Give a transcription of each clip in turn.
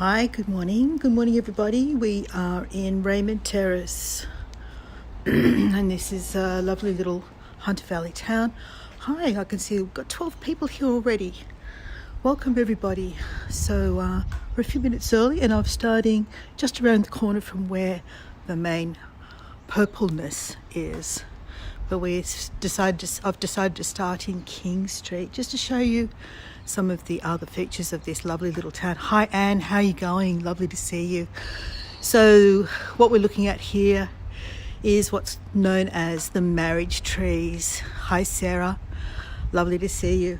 Hi, good morning. Good morning, everybody. We are in Raymond, Terrace, and this is a lovely little Hunter Valley town. Hi, I can see we've got 12 people here already. Welcome, everybody. So we're a few minutes early, and I'm starting just around the corner from where the main purpleness is. But I've decided to start in King Street just to show you some of the other features of this lovely little town. Hi Anne, how are you going? Lovely to see you. So what we're looking at here is what's known as the marriage trees. Hi Sarah, lovely to see you.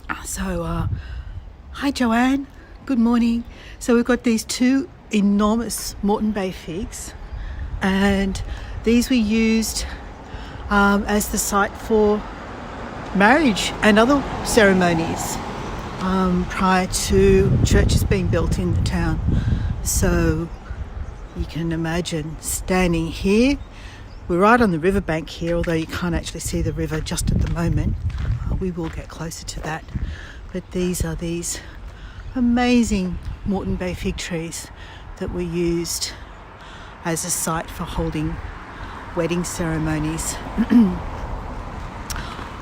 Hi Joanne, good morning. So we've got these two enormous Moreton Bay figs, and these were used as the site for marriage and other ceremonies prior to churches being built in the town. So you can imagine standing here. We're right on the riverbank here, although you can't actually see the river just at the moment. We will get closer to that. But these are these amazing Moreton Bay fig trees that were used as a site for holding wedding ceremonies.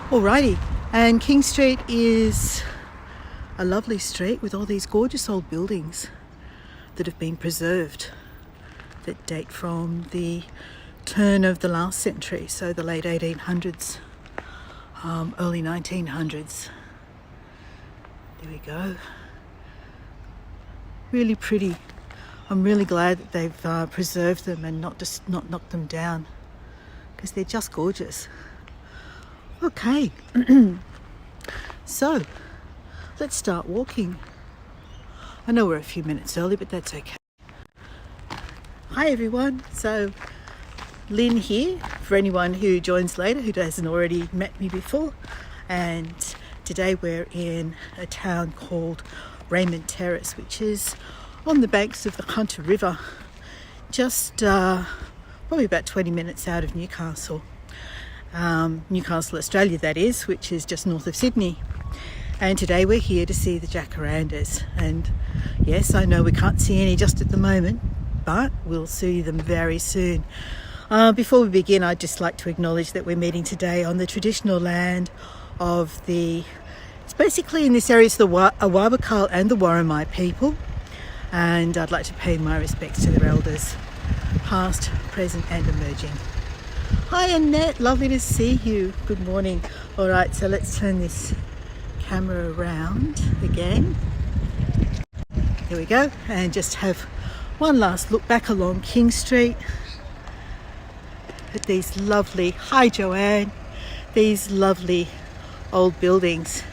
Alrighty, and King Street is a lovely street with all these gorgeous old buildings that have been preserved, that date from the turn of the last century, so the late 1800s, early 1900s. There we go. Really pretty. I'm really glad that they've preserved them and not knocked them down, because they're just gorgeous. Okay, so let's start walking. I know we're a few minutes early, but that's okay. Hi everyone, so Lynn here, for anyone who joins later who hasn't already met me before, and today we're in a town called Raymond Terrace, which is on the banks of the Hunter River, just probably about 20 minutes out of Newcastle. Newcastle, Australia, that is, which is just north of Sydney. And today we're here to see the Jacarandas. And yes, I know we can't see any just at the moment, but we'll see them very soon. Before we begin, I'd just like to acknowledge that we're meeting today on the traditional land of it's basically in this area, it's the Awabakal and the Warramai people. And I'd like to pay my respects to their elders, past, present and emerging. Hi Annette, lovely to see you. Good morning. All right, so let's turn this camera around again. There we go. And just have one last look back along King Street at these lovely, hi Joanne, these lovely old buildings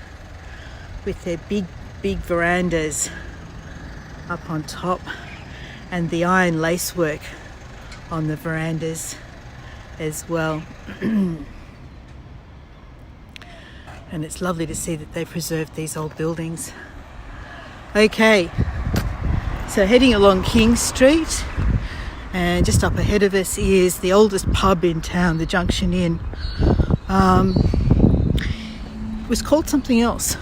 with their big verandas up on top, and the iron lacework on the verandas as well. And it's lovely to see that they preserved these old buildings. Okay, so heading along King Street, and just up ahead of us is the oldest pub in town, the Junction Inn. It was called something else.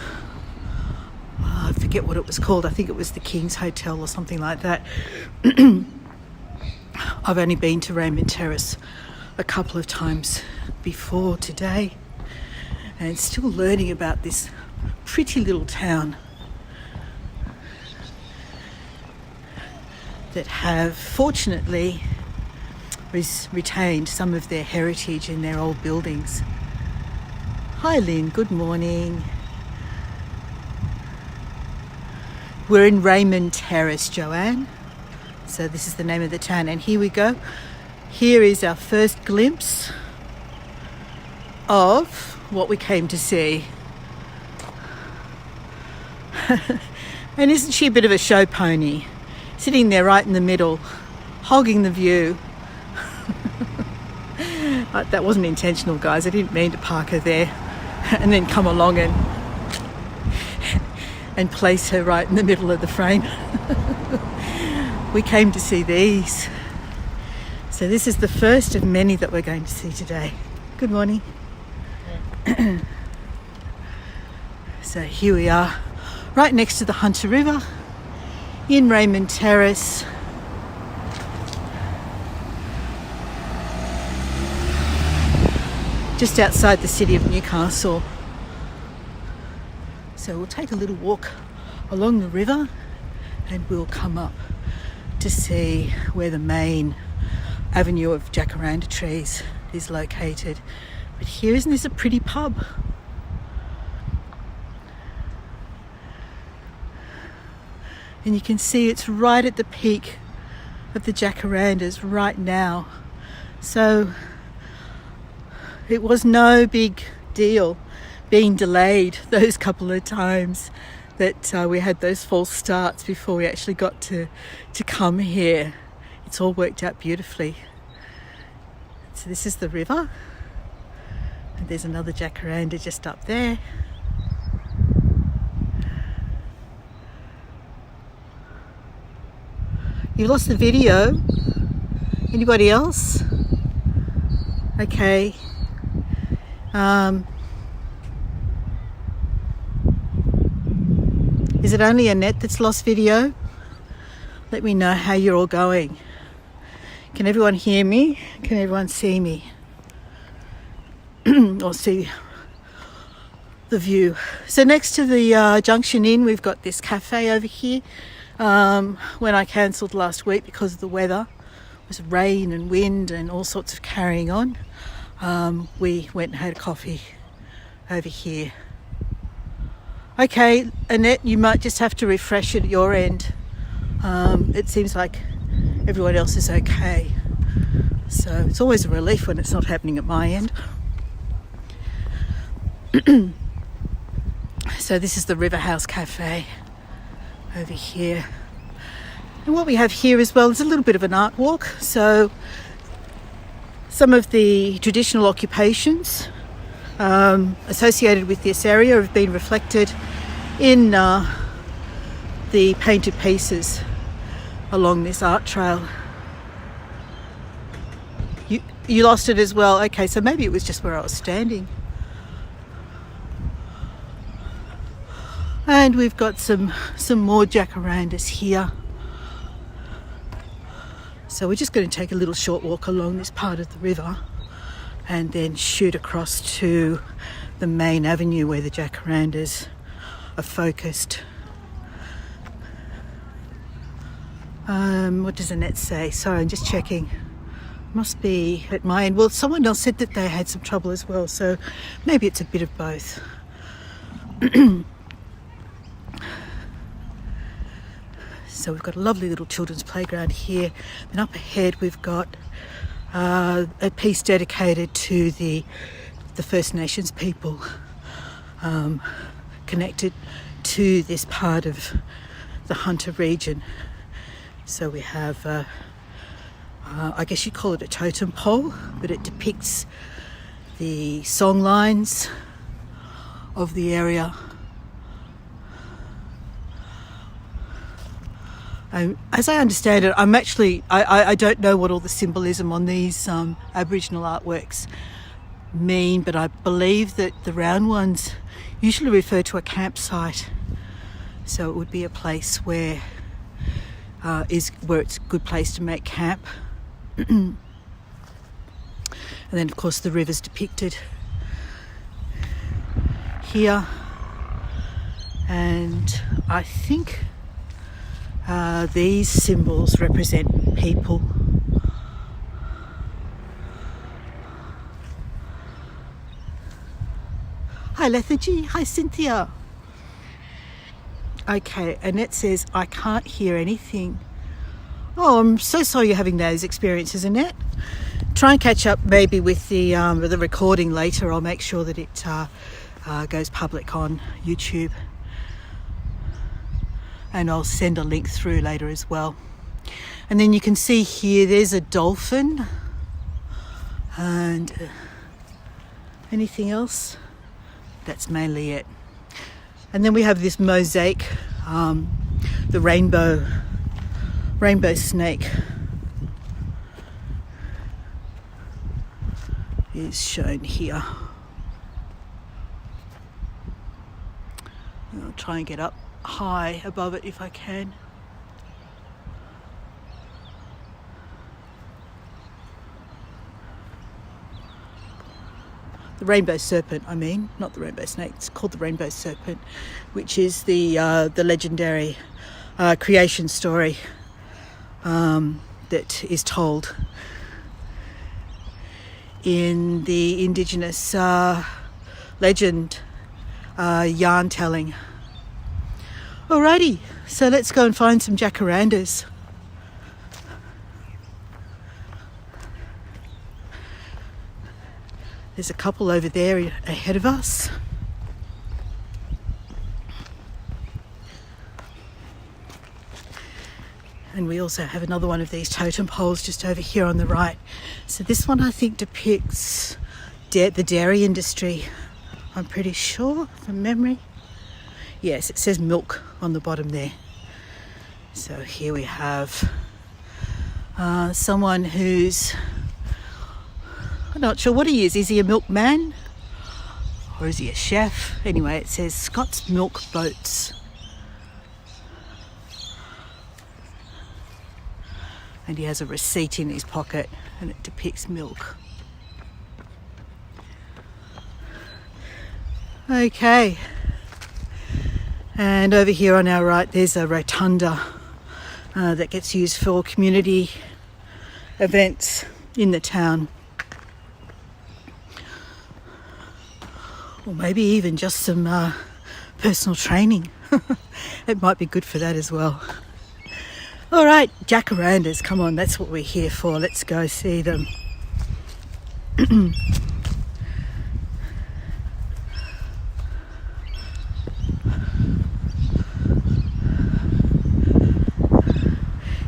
I forget what it was called. I think it was the King's Hotel or something like that. I've only been to Raymond Terrace a couple of times before today, and still learning about this pretty little town that have fortunately retained some of their heritage in their old buildings. Hi Lynn, good morning. We're in Raymond Terrace, Joanne. So this is the name of the town, and here we go. Here is our first glimpse of what we came to see. And isn't she a bit of a show pony? Sitting there right in the middle, hogging the view. That wasn't intentional, guys. I didn't mean to park her there and then come along and place her right in the middle of the frame. We came to see these. So this is the first of many that we're going to see today. Good morning. So here we are, right next to the Hunter River, in Raymond Terrace. Just outside the city of Newcastle. So we'll take a little walk along the river and we'll come up to see where the main avenue of Jacaranda trees is located. But here, isn't this a pretty pub? And you can see it's right at the peak of the Jacarandas right now. So it was no big deal being delayed those couple of times that we had those false starts before we actually got to come here. It's all worked out beautifully. So this is the river, and there's another Jacaranda just up there. You lost the video? Anybody else? Okay. Is it only Annette that's lost video? Let me know how you're all going. Can everyone hear me? Can everyone see me? Or see the view? So next to the Junction Inn, we've got this cafe over here. When I cancelled last week because of the weather, it was rain and wind and all sorts of carrying on, we went and had a coffee over here. Okay, Annette, you might just have to refresh it at your end. It seems like everyone else is okay. So it's always a relief when it's not happening at my end. So this is the River House Cafe over here. And what we have here as well is a little bit of an art walk. So some of the traditional occupations associated with this area have been reflected in the painted pieces along this art trail. You lost it as well. Okay, so maybe it was just where I was standing. And we've got some more jacarandas here. So we're just going to take a little short walk along this part of the river and then shoot across to the main avenue where the jacarandas are focused. What does Annette say? Sorry, I'm just checking. Must be at my end. Well, someone else said that they had some trouble as well, so maybe it's a bit of both. So we've got a lovely little children's playground here, and up ahead we've got a piece dedicated to the First Nations people connected to this part of the Hunter region. So we have, I guess you call it a totem pole, but it depicts the song lines of the area. As I understand it, I don't know what all the symbolism on these Aboriginal artworks mean, but I believe that the round ones usually refer to a campsite. So it would be a place where it's a good place to make camp. And then of course the river's depicted here, and I think these symbols represent people. Hi Lethargy, hi Cynthia. Okay, Annette says, I can't hear anything. Oh, I'm so sorry you're having those experiences, Annette. Try and catch up maybe with the recording later. I'll make sure that it goes public on YouTube. And I'll send a link through later as well. And then you can see here, there's a dolphin. And anything else? That's mainly it. And then we have this mosaic, the rainbow snake is shown here. I'll try and get up high above it if I can. the rainbow serpent, I mean, not the rainbow snake. It's called the rainbow serpent, which is the legendary creation story that is told in the indigenous legend yarn telling. Alrighty, so let's go and find some jacarandas. There's a couple over there ahead of us. And we also have another one of these totem poles just over here on the right. So this one I think depicts the dairy industry, I'm pretty sure, from memory. Yes, it says milk on the bottom there. So here we have someone who's, I'm not sure what he is. Is he a milkman? Or is he a chef? Anyway, it says Scott's Milk Boats. And he has a receipt in his pocket and it depicts milk. Okay. And over here on our right, there's a rotunda that gets used for community events in the town. Or maybe even just some personal training. It might be good for that as well. All right, jacarandas, come on, that's what we're here for. Let's go see them.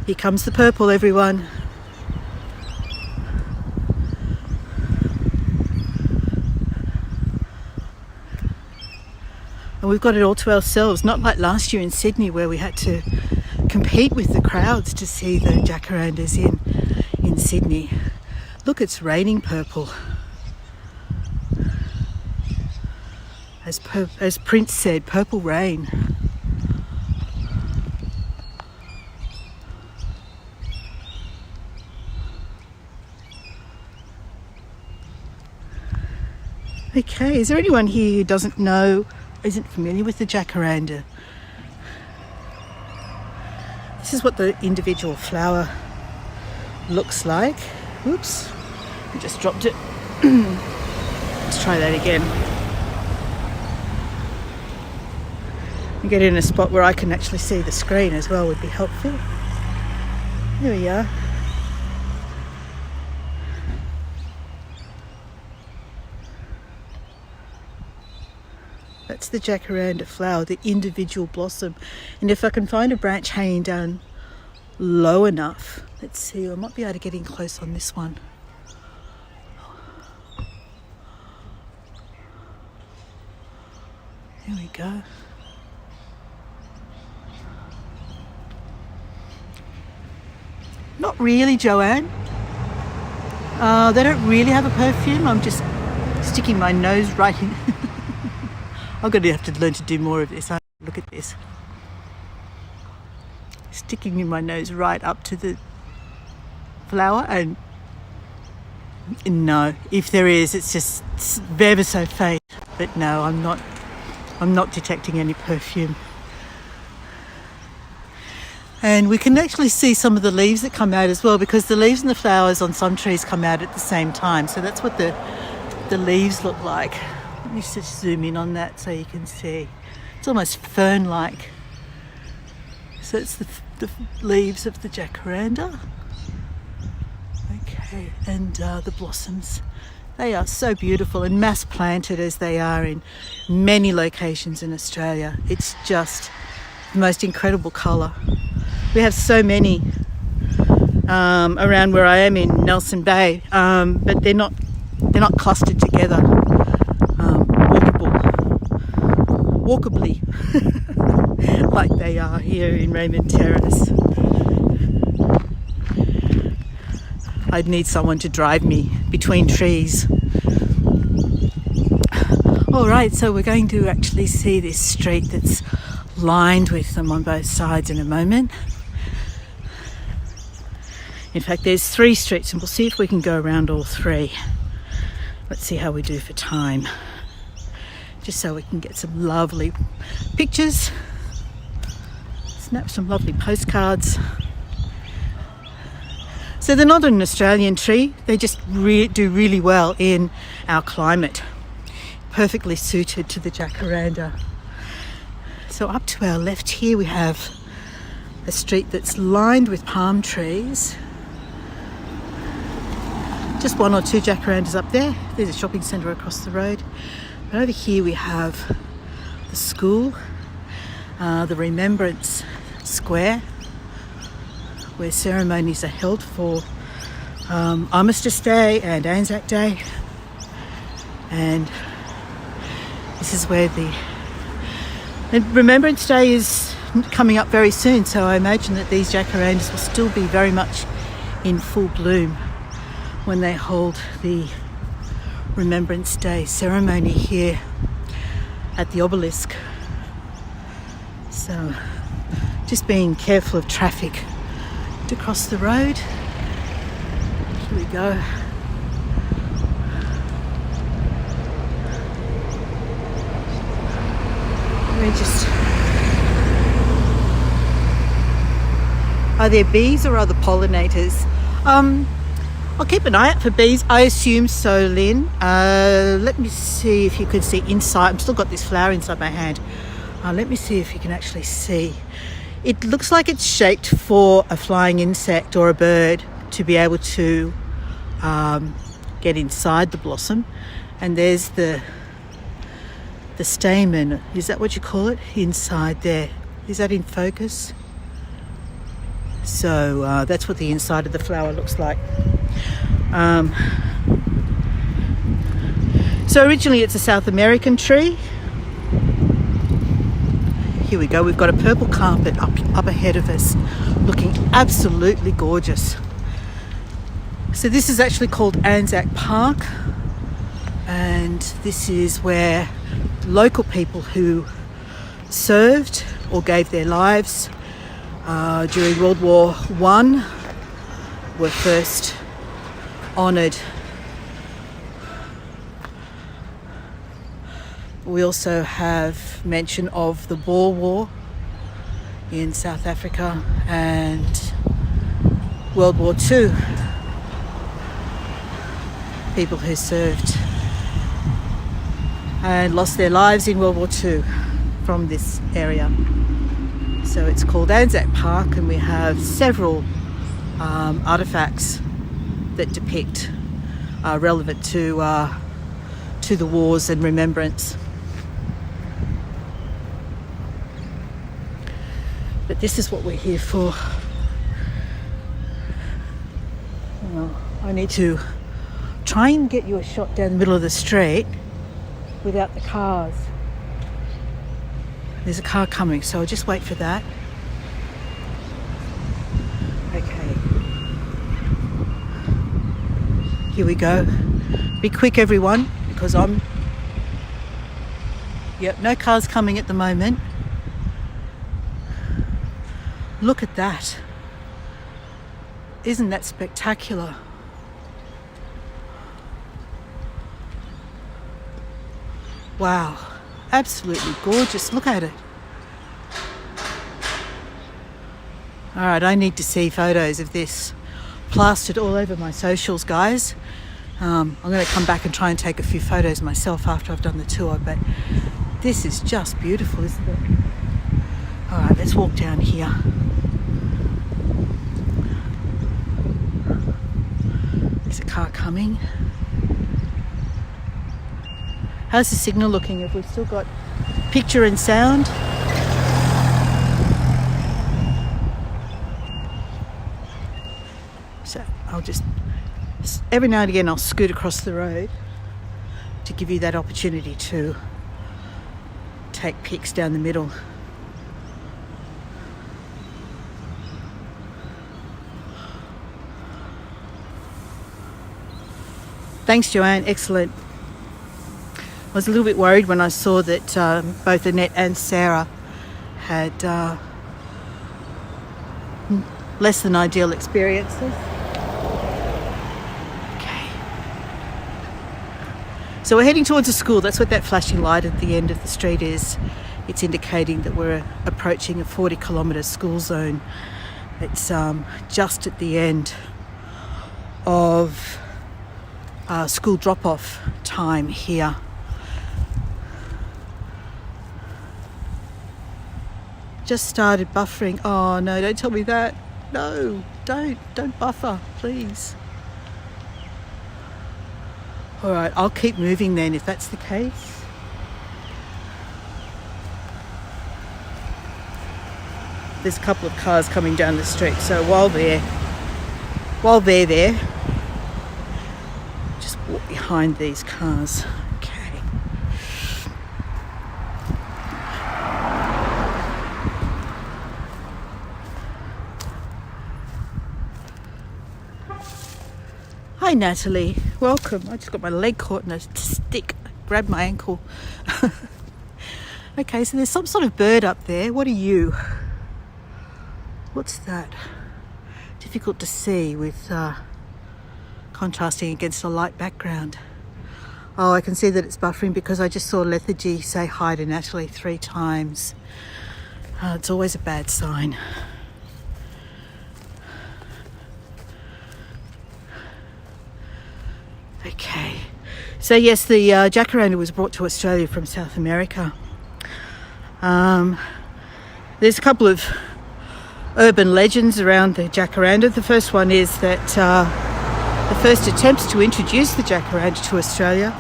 Here comes the purple, everyone. And we've got it all to ourselves, not like last year in Sydney where we had to compete with the crowds to see the jacarandas in Sydney. Look, it's raining purple. As Prince said, purple rain. Okay, is there anyone here who doesn't know, isn't familiar with the jacaranda? This is what the individual flower looks like. Oops, I just dropped it. Let's try that again. And get in a spot where I can actually see the screen as well would be helpful. There we are. That's the jacaranda flower, the individual blossom. And if I can find a branch hanging down low enough, let's see, I might be able to get in close on this one. There we go. Not really, Joanne. They don't really have a perfume. I'm just sticking my nose right in. I'm going to have to learn to do more of this. Look at this. Sticking in my nose right up to the flower, and no, if there is, it's just ever so faint. But no, I'm not detecting any perfume. And we can actually see some of the leaves that come out as well, because the leaves and the flowers on some trees come out at the same time. So that's what the leaves look like. Let me just zoom in on that so you can see. It's almost fern-like. So it's the leaves of the jacaranda. Okay, and the blossoms. They are so beautiful and mass planted as they are in many locations in Australia. It's just the most incredible colour. We have so many around where I am in Nelson Bay, but they're not clustered together. Walkably like they are here in Raymond Terrace. I'd need someone to drive me between trees. Alright, so we're going to actually see this street that's lined with them on both sides in a moment. In fact, there's 3 streets and we'll see if we can go around all 3. Let's see how we do for time, just so we can get some lovely pictures, snap some lovely postcards. So the Northern Australian tree, they just do really well in our climate, perfectly suited to the Jacaranda. So up to our left here we have a street that's lined with palm trees. Just one or two jacarandas up there. There's a shopping centre across the road. But over here we have the school, the Remembrance Square, where ceremonies are held for Armistice Day and Anzac Day. And this is where and Remembrance Day is coming up very soon, so I imagine that these jacarandas will still be very much in full bloom when they hold the Remembrance Day ceremony here at the obelisk. So just being careful of traffic to cross the road. Here we go. Are there bees or other pollinators? I'll keep an eye out for bees. I assume so, Lynn. Let me see if you can see inside. I've still got this flower inside my hand. Let me see if you can actually see. It looks like it's shaped for a flying insect or a bird to be able to get inside the blossom. And there's the stamen. Is that what you call it? Inside there. Is that in focus? So that's what the inside of the flower looks like. So originally it's a South American tree. Here we go. We've got a purple carpet up ahead of us, looking absolutely gorgeous. So this is actually called Anzac Park, and this is where local people who served or gave their lives during World War I were first honoured. We also have mention of the Boer War in South Africa and World War II. People who served and lost their lives in World War II from this area. So it's called Anzac Park, and we have several artefacts that depict relevant to the wars and remembrance. But this is what we're here for. Well, I need to try and get you a shot down the middle of the street without the cars. There's a car coming, so I'll just wait for that. Okay. Here we go. Be quick, everyone, because no cars coming at the moment. Look at that. Isn't that spectacular? Wow, absolutely gorgeous. Look at it. All right, I need to see photos of this plastered all over my socials, guys. I'm going to come back and try and take a few photos myself after I've done the tour, but this is just beautiful, isn't it? All right, let's walk down here. There's a car coming. How's the signal looking? Have we still got picture and sound? So I'll just, every now and again I'll scoot across the road to give you that opportunity to take pics down the middle. Thanks, Joanne. Excellent. I was a little bit worried when I saw that both Annette and Sarah had less than ideal experiences. Okay. So we're heading towards a school. That's what that flashing light at the end of the street is. It's indicating that we're approaching a 40-kilometre school zone. It's just at the end of school drop-off time here. Just started buffering. Oh no, don't tell me that. No, don't buffer, please. All right, I'll keep moving then if that's the case. There's a couple of cars coming down the street, so while they're there, just walk behind these cars. Okay. Hi Natalie, welcome. I just got my leg caught in a stick, grabbed my ankle. Okay, so there's some sort of bird up there. What are you? What's that? Difficult to see with contrasting against a light background. Oh, I can see that it's buffering because I just saw Lethargy say hi to Natalie 3 times. It's always a bad sign. Okay, so yes, the Jacaranda was brought to Australia from South America. There's a couple of urban legends around the Jacaranda. The first one is that the first attempts to introduce the Jacaranda to Australia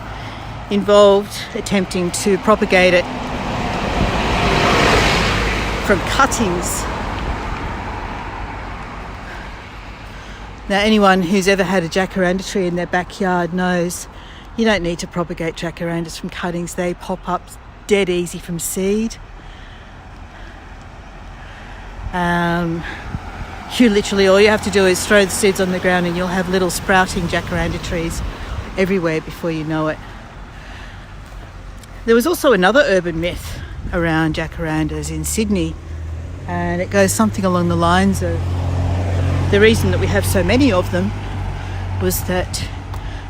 involved attempting to propagate it from cuttings. Now, anyone who's ever had a jacaranda tree in their backyard knows you don't need to propagate jacarandas from cuttings. They pop up dead easy from seed. You literally, all you have to do is throw the seeds on the ground and you'll have little sprouting jacaranda trees everywhere before you know it. There was also another urban myth around jacarandas in Sydney, and it goes something along the lines of the reason that we have so many of them was that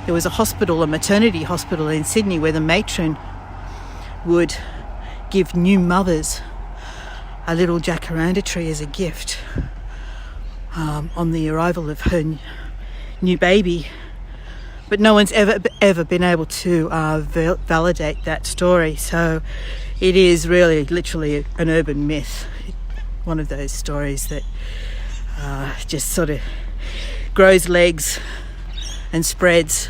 there was a hospital, a maternity hospital in Sydney, where the matron would give new mothers a little jacaranda tree as a gift on the arrival of her new baby. But no one's ever been able to validate that story. So it is really literally an urban myth. One of those stories that just sort of grows legs and spreads,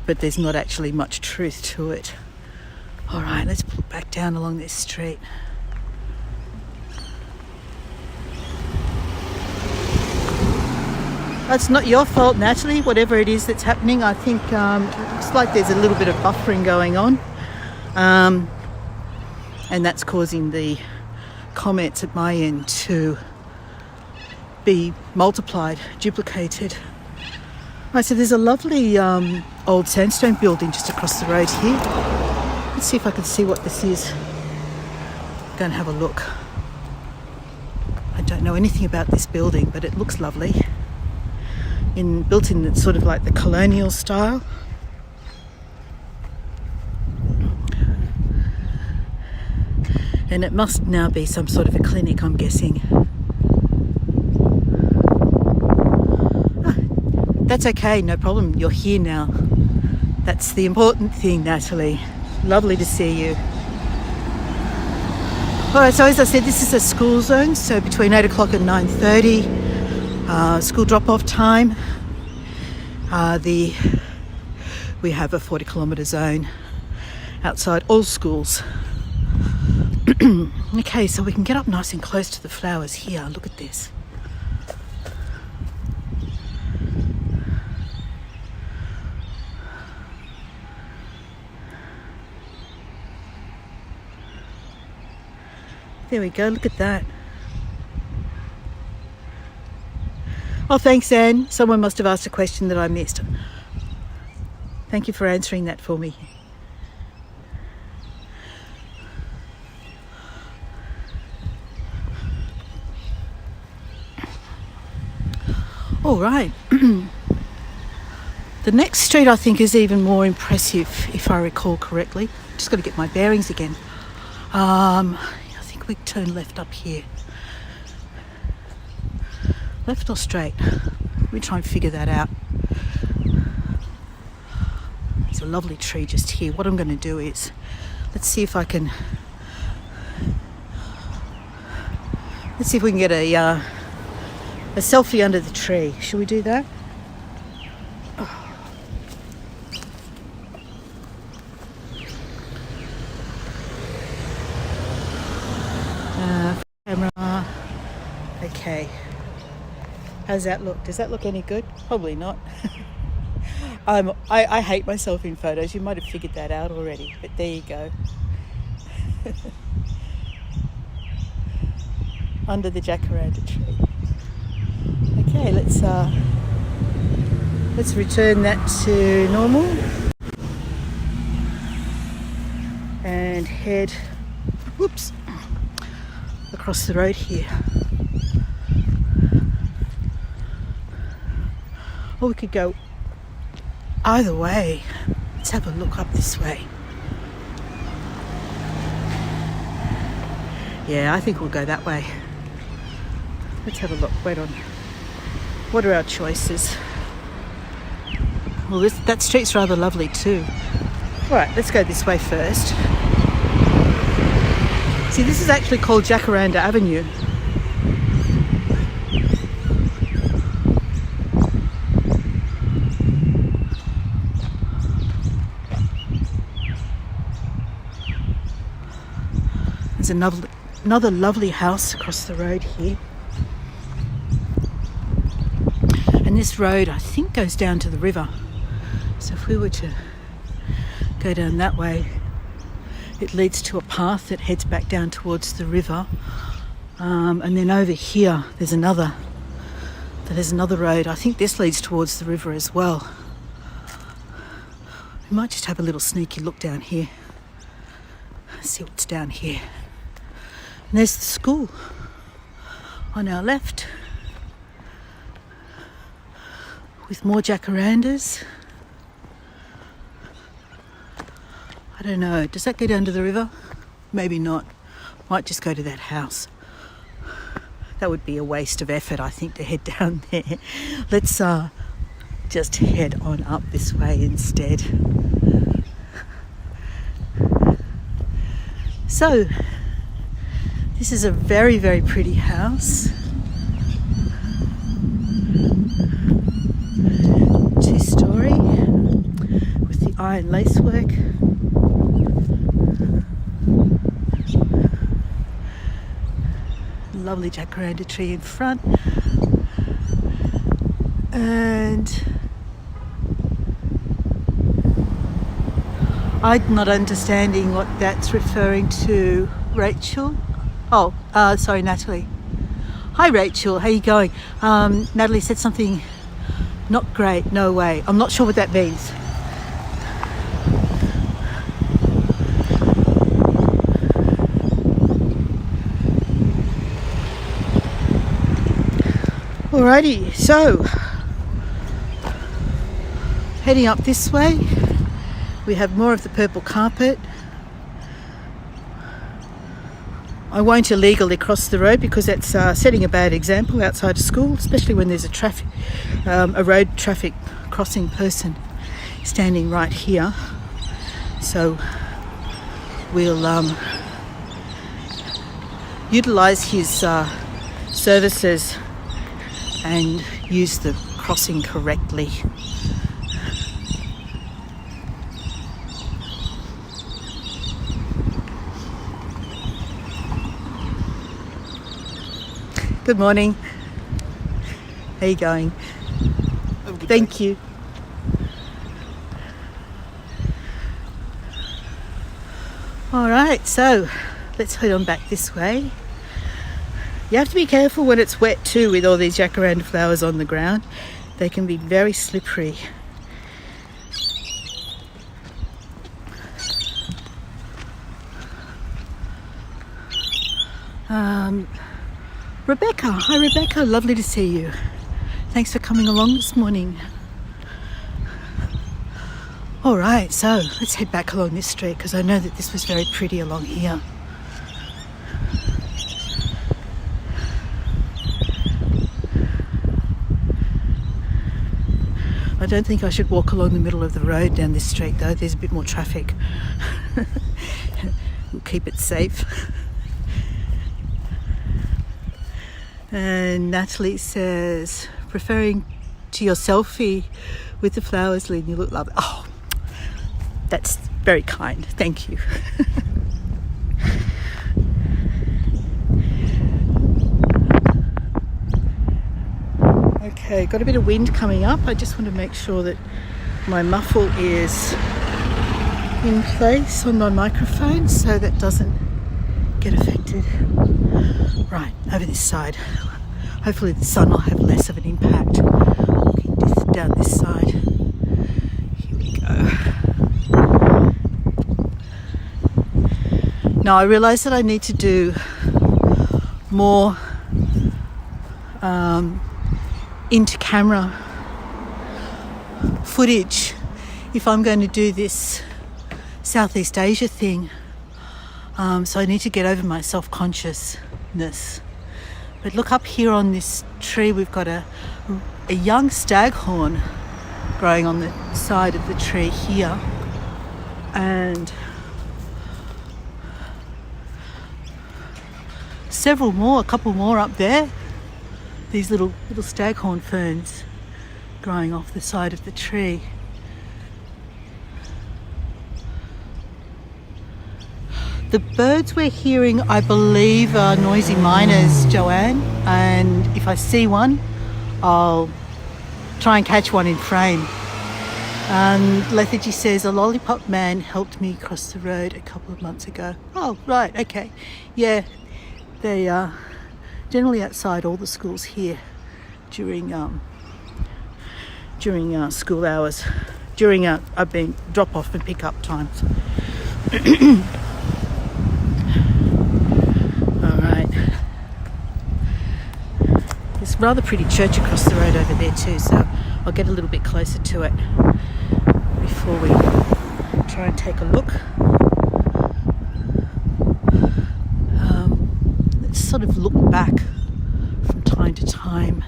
but there's not actually much truth to it. All right, let's pull back down along this street. That's not your fault, Natalie, whatever it is that's happening. I think it looks like there's a little bit of buffering going on, and that's causing the comments at my end to be multiplied, duplicated. Right, so there's a lovely old sandstone building just across the road here. Let's see if I can see what this is. Go and have a look. I don't know anything about this building, but it looks lovely. Built in sort of like the colonial style. And it must now be some sort of a clinic, I'm guessing. That's okay, no problem. You're here now. That's the important thing, Natalie. Lovely to see you. All right, so as I said, this is a school zone, so between 8 o'clock and 9:30, school drop-off time. We have a 40-kilometre zone outside all schools. Okay, so we can get up nice and close to the flowers here. Look at this. There we go, look at that. Oh, thanks, Anne. Someone must have asked a question that I missed. Thank you for answering that for me. All right. The next street I think is even more impressive, if I recall correctly. Just got to get my bearings again. I think we turn left up here. Left or straight? Let me try and figure that out. There's a lovely tree just here. What I'm going to do is, let's see if we can get a selfie under the tree. Should we do that? Camera. Okay. How's that look? Does that look any good? Probably not. I hate myself in photos. You might have figured that out already, but there you go. Under the jacaranda tree. Okay, let's return that to normal and head across the road here. Or we could go either way. Let's have a look up this way. Yeah, I think we'll go that way. Let's have a look. Wait on. What are our choices? Well, that street's rather lovely too. All right, let's go this way first. See, this is actually called Jacaranda Avenue. There's another lovely house across the road here. And this road, I think, goes down to the river. So if we were to go down that way, it leads to a path that heads back down towards the river. And then over here, there's another road. I think this leads towards the river as well. We might just have a little sneaky look down here. See what's down here. And there's the school on our left with more jacarandas. I don't know, does that go down to the river? Maybe not. Might just go to that house. That would be a waste of effort, I think, to head down there. Let's just head on up this way instead. So, this is a very, very pretty house. 2-story with the iron lacework. Lovely jacaranda tree in front. And I'm not understanding what that's referring to. Rachel? Oh, sorry, Natalie. Hi, Rachel. How you going? Natalie said something not great, no way. I'm not sure what that means. Alrighty, so heading up this way, we have more of the purple carpet. I won't illegally cross the road because that's setting a bad example outside of school, especially when there's a road traffic crossing person standing right here. So we'll utilise his services and use the crossing correctly. Good morning. How are you going? Thank you. All right, so let's head on back this way. You have to be careful when it's wet too, with all these jacaranda flowers on the ground. They can be very slippery. Rebecca, hi Rebecca, lovely to see you. Thanks for coming along this morning. All right, so let's head back along this street because I know that this was very pretty along here. I don't think I should walk along the middle of the road down this street though. There's a bit more traffic. We'll keep it safe. And Natalie says, preferring to your selfie with the flowers, Lynn, you look lovely. Oh, that's very kind. Thank you. Okay, got a bit of wind coming up. I just want to make sure that my muffle is in place on my microphone so that doesn't get affected. Right, over this side. Hopefully the sun will have less of an impact. Walking down this side. Here we go. Now I realise that I need to do more into camera footage if I'm going to do this Southeast Asia thing. So I need to get over my self-consciousness. But look up here on this tree, we've got a young staghorn growing on the side of the tree here, and a couple more up there. These little staghorn ferns growing off the side of the tree. The birds we're hearing, I believe, are noisy miners, Joanne, and if I see one, I'll try and catch one in frame. Lethargy says, a lollipop man helped me cross the road a couple of months ago. Oh, right, okay. Yeah, they are generally outside all the schools here during school hours, during I've been drop off and pick up times. All right, there's a rather pretty church across the road over there too, so I'll get a little bit closer to it before we try and take a look. Let's sort of look back from time to time.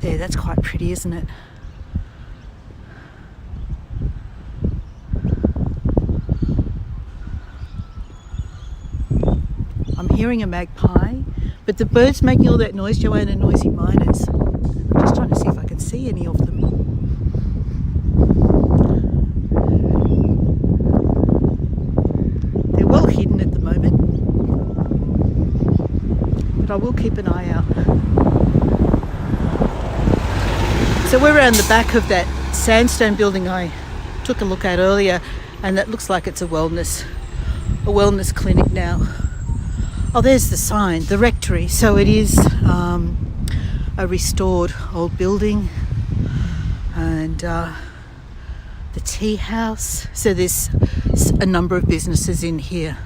There, that's quite pretty, isn't it? I'm hearing a magpie, but the birds making all that noise, Joanne, are noisy miners. I'm just trying to see if I can see any of them. They're well hidden at the moment, but I will keep an eye out. So we're around the back of that sandstone building I took a look at earlier, and that looks like it's a wellness clinic now. Oh, there's the sign, the rectory. So it is a restored old building, and the tea house. So there's a number of businesses in here.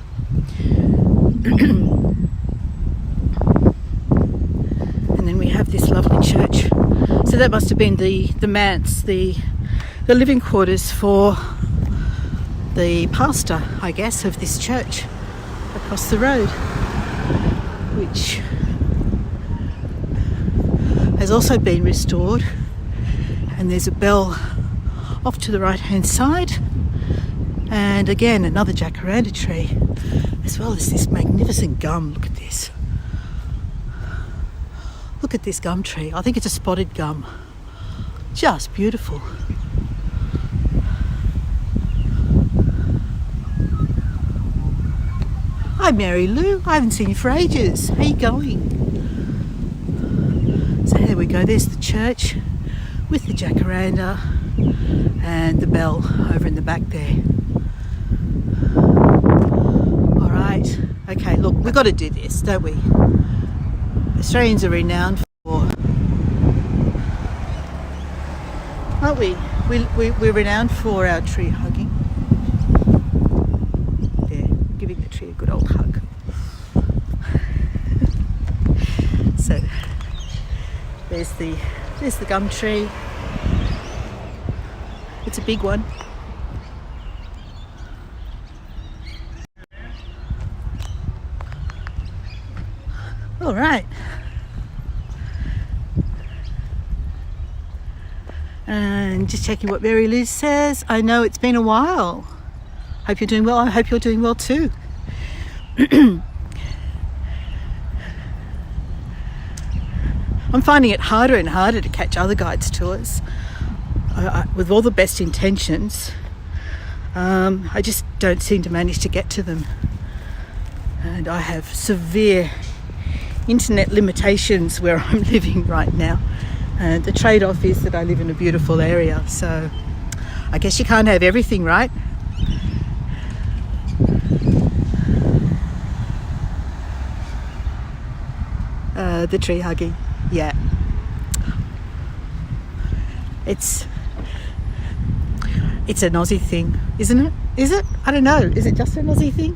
And then we have this lovely church. So that must have been the manse, the living quarters for the pastor, I guess, of this church across the road, which has also been restored. And there's a bell off to the right hand side, and again another jacaranda tree, as well as this magnificent gum. Look at this. Look at this gum tree. I think it's a spotted gum. Just beautiful. Hi Mary Lou, I haven't seen you for ages. How you going? So there we go, there's the church with the jacaranda and the bell over in the back there. Alright, okay, look, we've got to do this, don't we? Australians are renowned for, aren't we? We're renowned for our tree hugging. There, giving the tree a good old hug. So there's the gum tree. It's a big one. All right. And just checking what Mary Liz says. I know it's been a while. Hope you're doing well. I hope you're doing well too. I'm finding it harder and harder to catch other guides' tours. With all the best intentions, I just don't seem to manage to get to them. And I have severe internet limitations where I'm living right now. And the trade-off is that I live in a beautiful area. So I guess you can't have everything, right? The tree hugging. Yeah. It's an Aussie thing, isn't it? Is it? I don't know. Is it just an Aussie thing?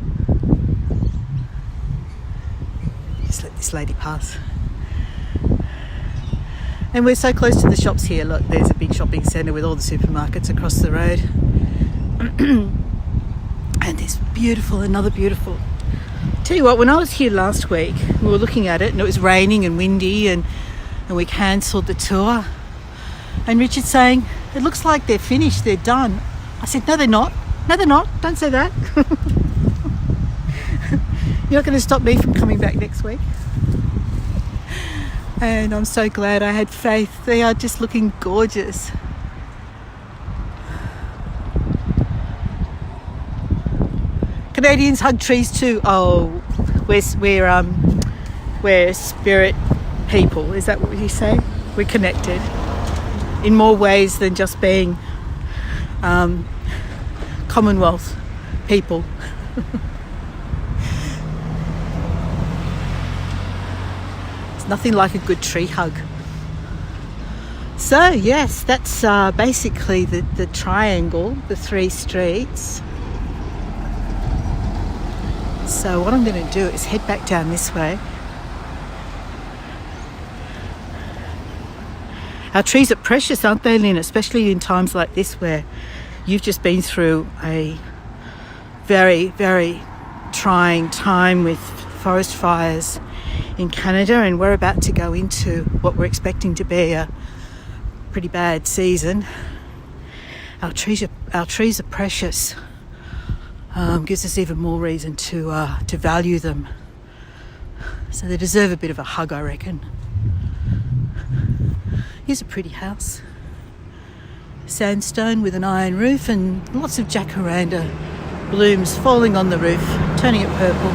Just let this lady pass. And we're so close to the shops here. Look, there's a big shopping centre with all the supermarkets across the road. And there's another beautiful. Tell you what, when I was here last week, we were looking at it and it was raining and windy and we cancelled the tour. And Richard's saying, it looks like they're finished, they're done. I said, no, they're not. No, they're not. Don't say that. You're not going to stop me from coming back next week. And I'm so glad I had faith. They are just looking gorgeous. Canadians hug trees too. Oh, we're spirit people. Is that what you say? We're connected in more ways than just being Commonwealth people. It's nothing like a good tree hug. So yes, that's basically the triangle, the 3 streets. So what I'm going to do is head back down this way. Our trees are precious, aren't they, Lynn? Especially in times like this where you've just been through a very, very trying time with forest fires in Canada, and we're about to go into what we're expecting to be a pretty bad season. Our trees are precious. Gives us even more reason to value them. So they deserve a bit of a hug, I reckon. Here's a pretty house. Sandstone with an iron roof and lots of jacaranda blooms falling on the roof, turning it purple.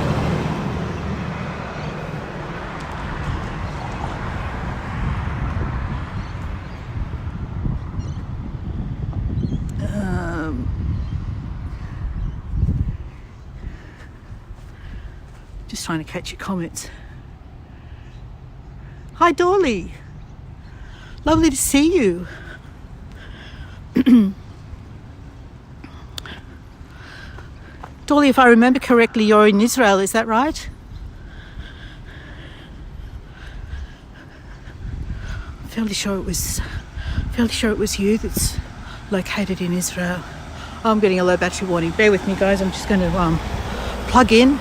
Just trying to catch your comments. Hi, Dorley. Lovely to see you. Dorley, if I remember correctly, you're in Israel, is that right? I'm fairly sure it was you that's located in Israel. I'm getting a low battery warning. Bear with me, guys. I'm just going to plug in.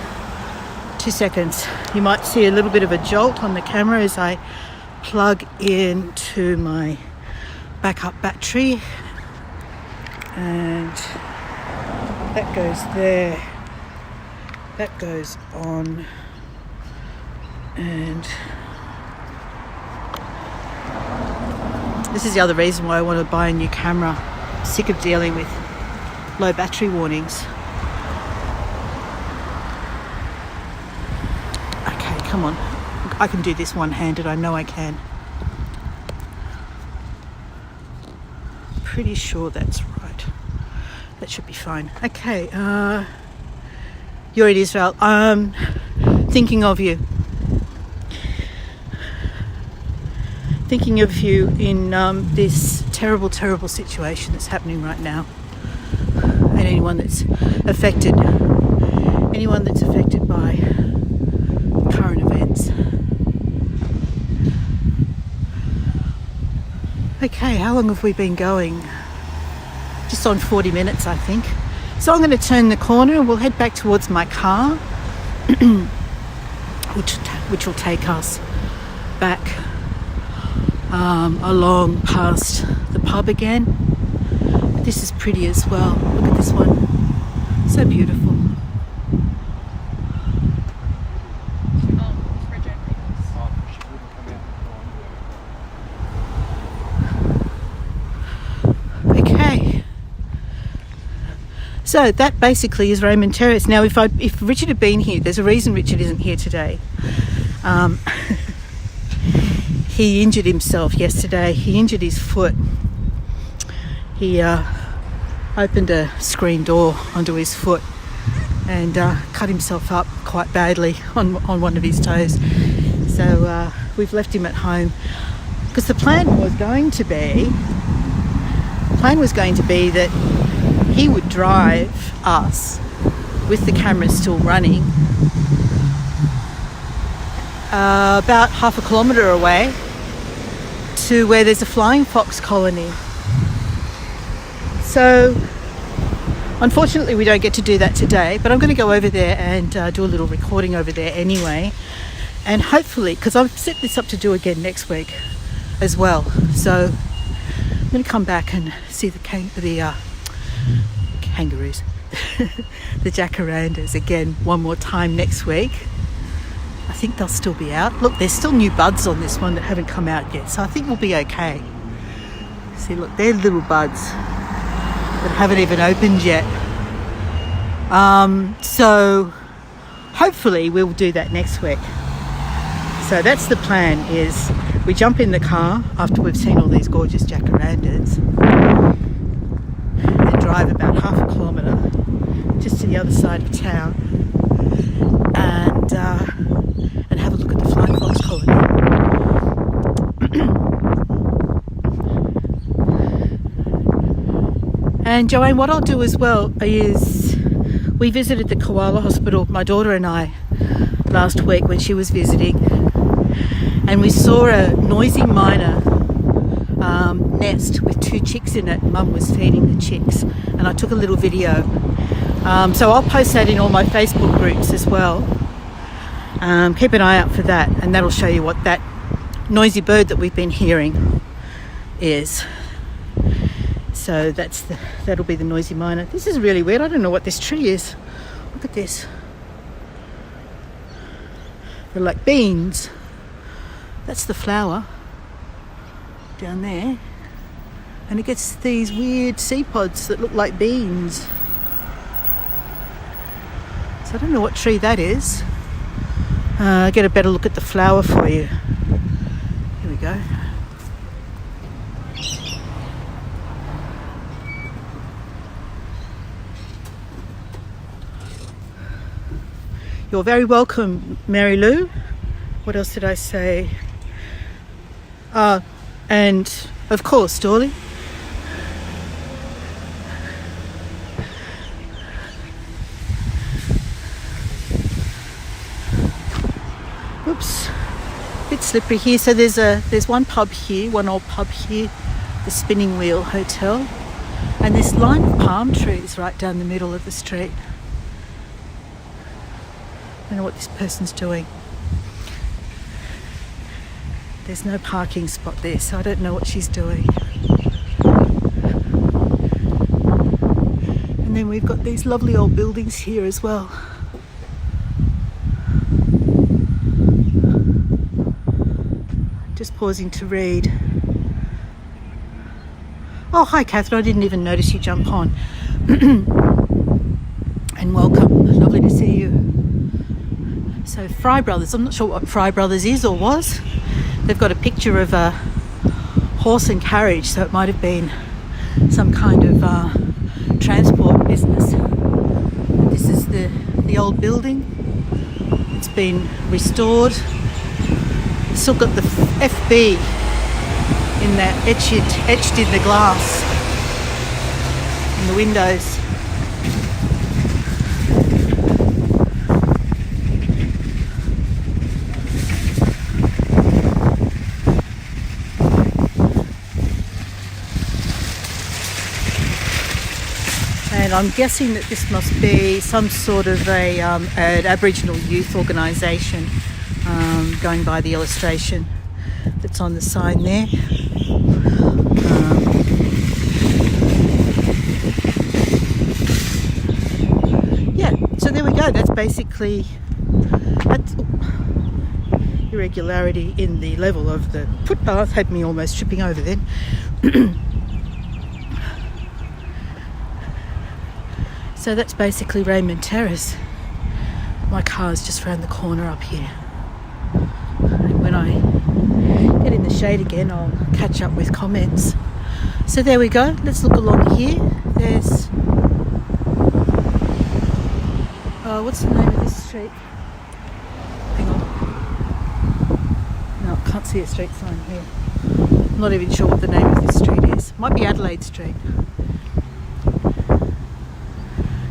2 seconds. You might see a little bit of a jolt on the camera as I plug into my backup battery, and that goes there, that goes on, and this is the other reason why I want to buy a new camera. I'm sick of dealing with low battery warnings. Come on, I can do this one-handed, I know I can. Pretty sure that's right. That should be fine. Okay, you're in Israel. Thinking of you. Thinking of you in this terrible, terrible situation that's happening right now. And anyone that's affected by current events. Okay, how long have we been going? Just on 40 minutes, I think. So I'm going to turn the corner and we'll head back towards my car. We'll which will take us back along past the pub again. But this is pretty as well. Look at this one. So beautiful. Okay. So that basically is Raymond Terrace. Now, if Richard had been here, there's a reason Richard isn't here today. He injured himself yesterday. He injured his foot. He opened a screen door onto his foot and cut himself up quite badly on one of his toes. So we've left him at home because the plan was going to be that he would drive us with the camera still running about half a kilometre away to where there's a flying fox colony. So unfortunately we don't get to do that today, but I'm going to go over there and do a little recording over there anyway, and hopefully, because I've set this up to do again next week as well, so I'm going to come back and see the kangaroos the jacarandas again one more time next week. I think they'll still be out. Look, there's still new buds on this one that haven't come out yet, so I think we'll be okay. See, look, they're little buds that haven't even opened yet. So hopefully we'll do that next week. So that's the plan, is we jump in the car after we've seen all these gorgeous jacarandas and drive about half a kilometre just to the other side of town and have a look at the flying fox colony. And Joanne, what I'll do as well is, we visited the koala hospital, my daughter and I, last week when she was visiting, and we saw a noisy myna nest with 2 chicks in it. Mum was feeding the chicks, and I took a little video. So I'll post that in all my Facebook groups as well. Keep an eye out for that, and that'll show you what that noisy bird that we've been hearing is. So that'll be the noisy myna. This is really weird. I don't know what this tree is. Look at this. They're like beans. That's the flower down there. And it gets these weird seed pods that look like beans. So I don't know what tree that is. I'll get a better look at the flower for you. Here we go. You're very welcome, Mary Lou. What else did I say? And of course, Dorley. Oops, a bit slippery here. So there's one pub here, one old pub here, the Spinning Wheel Hotel, and this line of palm trees right down the middle of the street. I don't know what this person's doing. There's no parking spot there, so I don't know what she's doing. And then we've got these lovely old buildings here as well. Just pausing to read. Oh, hi Catherine, I didn't even notice you jump on. And welcome, lovely to see you. So Fry Brothers, I'm not sure what Fry Brothers is or was. They've got a picture of a horse and carriage, so it might have been some kind of transport business. This is the old building. It's been restored. It's still got the FB in that etched in the glass in the windows. And I'm guessing that this must be some sort of an Aboriginal youth organisation. going by the illustration that's on the sign there. Yeah, so there we go. That's basically irregularity in the level of the footpath had me almost tripping over then. So that's basically Raymond Terrace. My car's just round the corner up here. And when I get in the shade again, I'll catch up with comments. So there we go. Let's look along here. There's... what's the name of this street? Hang on. No, I can't see a street sign here. I'm not even sure what the name of this street is. Might be Adelaide Street.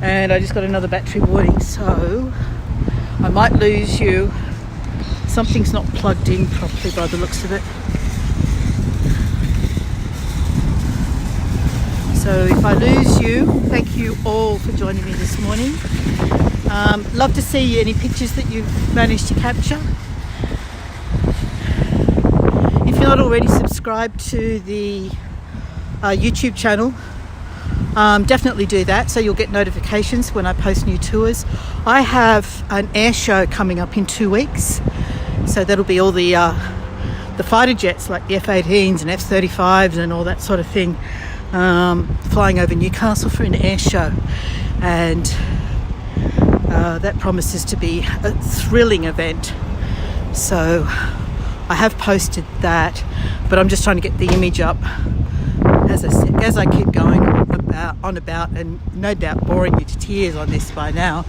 And I just got another battery warning, so I might lose you. Something's not plugged in properly by the looks of it. So if I lose you, thank you all for joining me this morning. Love to see any pictures that you've managed to capture. If you're not already subscribed to the YouTube channel, definitely do that so you'll get notifications when I post new tours. I have an air show coming up in 2 weeks, so that'll be all the fighter jets like the F-18s and F-35s and all that sort of thing, flying over Newcastle for an air show, and that promises to be a thrilling event. So I have posted that, but I'm just trying to get the image up as I keep going about, and no doubt boring you to tears on this by now.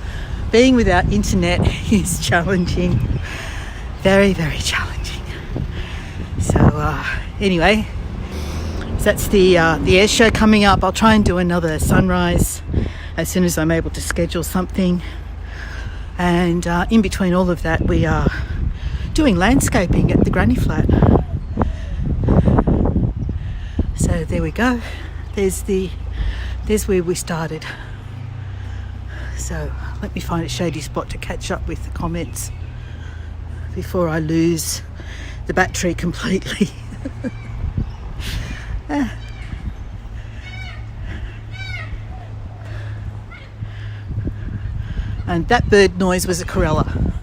Being without internet is challenging, very, very challenging. So anyway, so that's the air show coming up. I'll try and do another sunrise as soon as I'm able to schedule something. And in between all of that, we are doing landscaping at the granny flat. So there we go. There's where we started. So let me find a shady spot to catch up with the comments before I lose the battery completely. And that bird noise was a Corella.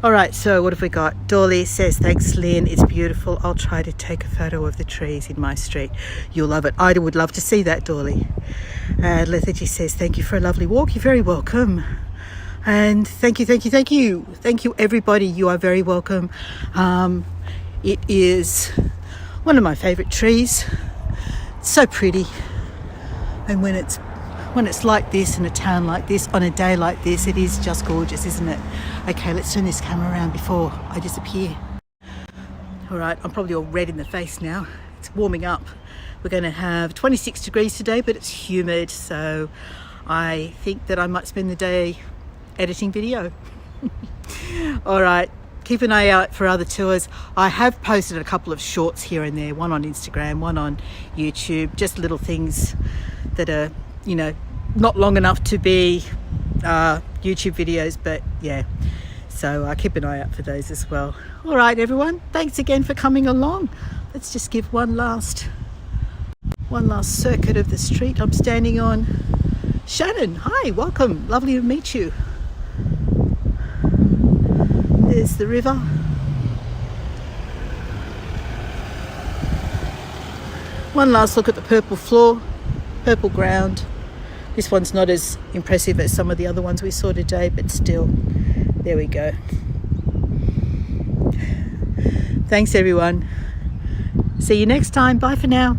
All right, so what have we got? Dolly says, thanks, Lynn. It's beautiful. I'll try to take a photo of the trees in my street. You'll love it. I would love to see that, Dolly. Lethargy says, thank you for a lovely walk. You're very welcome. And thank you, everybody. You are very welcome. It is one of my favourite trees. It's so pretty. And when it's like this in a town like this, on a day like this, it is just gorgeous, isn't it? Okay, let's turn this camera around before I disappear. All right, I'm probably all red in the face now. It's warming up. We're going to have 26 degrees today, but it's humid, so I think that I might spend the day editing video. All right, keep an eye out for other tours. I have posted a couple of shorts here and there, one on Instagram, one on YouTube, just little things that are, you know, not long enough to be YouTube videos, but yeah, so keep an eye out for those as well. All right, everyone, thanks again for coming along. Let's just give one last circuit of the street. I'm standing on Shannon. Hi, welcome, lovely to meet you. There's the river. One last look at the purple floor, purple ground. This one's not as impressive as some of the other ones we saw today, but still, there we go. Thanks, everyone. See you next time. Bye for now.